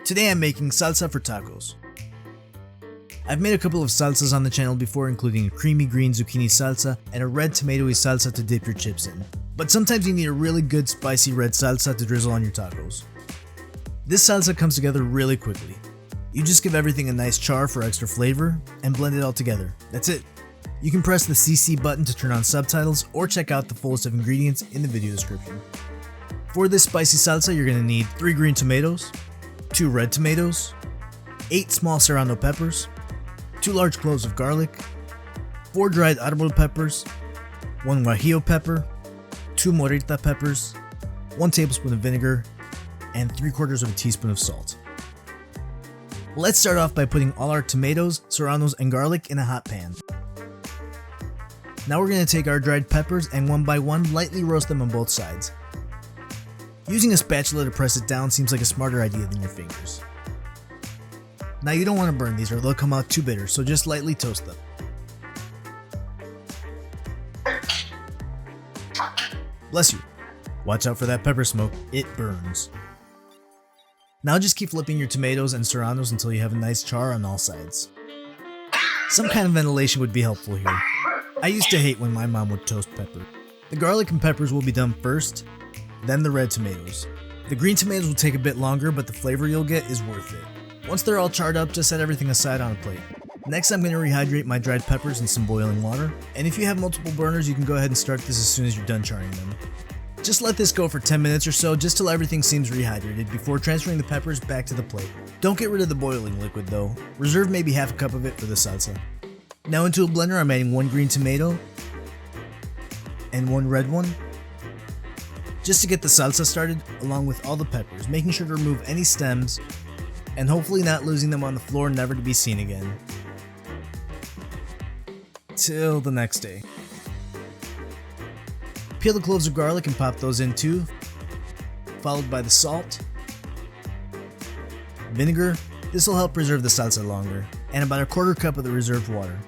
Today I'm making salsa for tacos. I've made a couple of salsas on the channel before, including a creamy green zucchini salsa and a red tomatoey salsa to dip your chips in. But sometimes you need a really good spicy red salsa to drizzle on your tacos. This salsa comes together really quickly. You just give everything a nice char for extra flavor and blend it all together. That's it. You can press the CC button to turn on subtitles or check out the full list of ingredients in the video description. For this spicy salsa, you're going to need 3 green tomatoes, 2 red tomatoes, 8 small serrano peppers, 2 large cloves of garlic, 4 dried árbol peppers, 1 guajillo pepper, 2 morita peppers, 1 tablespoon of vinegar, and 3/4 of a teaspoon of salt. Let's start off by putting all our tomatoes, serranos, and garlic in a hot pan. Now we're going to take our dried peppers and one by one lightly roast them on both sides. Using a spatula to press it down seems like a smarter idea than your fingers. Now you don't want to burn these or they'll come out too bitter, so just lightly toast them. Bless you. Watch out for that pepper smoke, it burns. Now just keep flipping your tomatoes and serranos until you have a nice char on all sides. Some kind of ventilation would be helpful here. I used to hate when my mom would toast pepper. The garlic and peppers will be done first, then the red tomatoes. The green tomatoes will take a bit longer, but the flavor you'll get is worth it. Once they're all charred up, just set everything aside on a plate. Next, I'm going to rehydrate my dried peppers in some boiling water, and if you have multiple burners, you can go ahead and start this as soon as you're done charring them. Just let this go for 10 minutes or so, just till everything seems rehydrated before transferring the peppers back to the plate. Don't get rid of the boiling liquid though, reserve maybe half a cup of it for the salsa. Now into a blender, I'm adding 1 green tomato and 1 red one, just to get the salsa started, along with all the peppers, making sure to remove any stems, and hopefully not losing them on the floor, never to be seen again. Till the next day. Peel the cloves of garlic and pop those in too, followed by the salt, vinegar, this will help preserve the salsa longer, and about a 1/4 cup of the reserved water.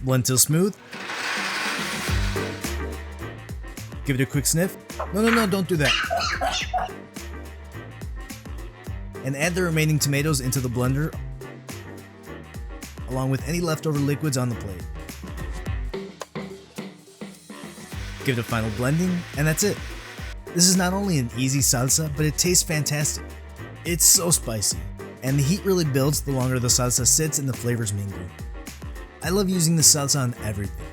Blend till smooth. Give it a quick sniff. No, don't do that. And add the remaining tomatoes into the blender, along with any leftover liquids on the plate. Give it a final blending, and that's it. This is not only an easy salsa, but it tastes fantastic. It's so spicy, and the heat really builds the longer the salsa sits and the flavors mingle. I love using this salsa on everything.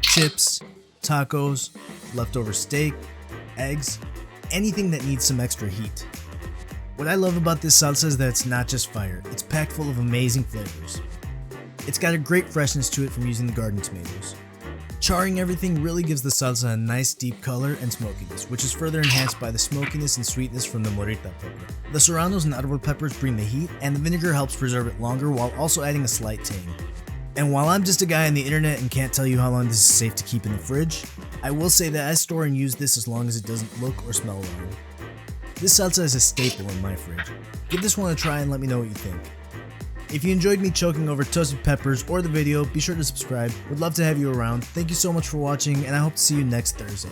Chips, tacos, leftover steak, eggs, anything that needs some extra heat. What I love about this salsa is that it's not just fire, it's packed full of amazing flavors. It's got a great freshness to it from using the garden tomatoes. Charring everything really gives the salsa a nice deep color and smokiness, which is further enhanced by the smokiness and sweetness from the morita pepper. The serranos and árbol peppers bring the heat, and the vinegar helps preserve it longer while also adding a slight tang. And while I'm just a guy on the internet and can't tell you how long this is safe to keep in the fridge, I will say that I store and use this as long as it doesn't look or smell wrong. This salsa is a staple in my fridge. Give this one a try and let me know what you think. If you enjoyed me choking over toasted peppers or the video, be sure to subscribe. Would love to have you around. Thank you so much for watching, and I hope to see you next Thursday.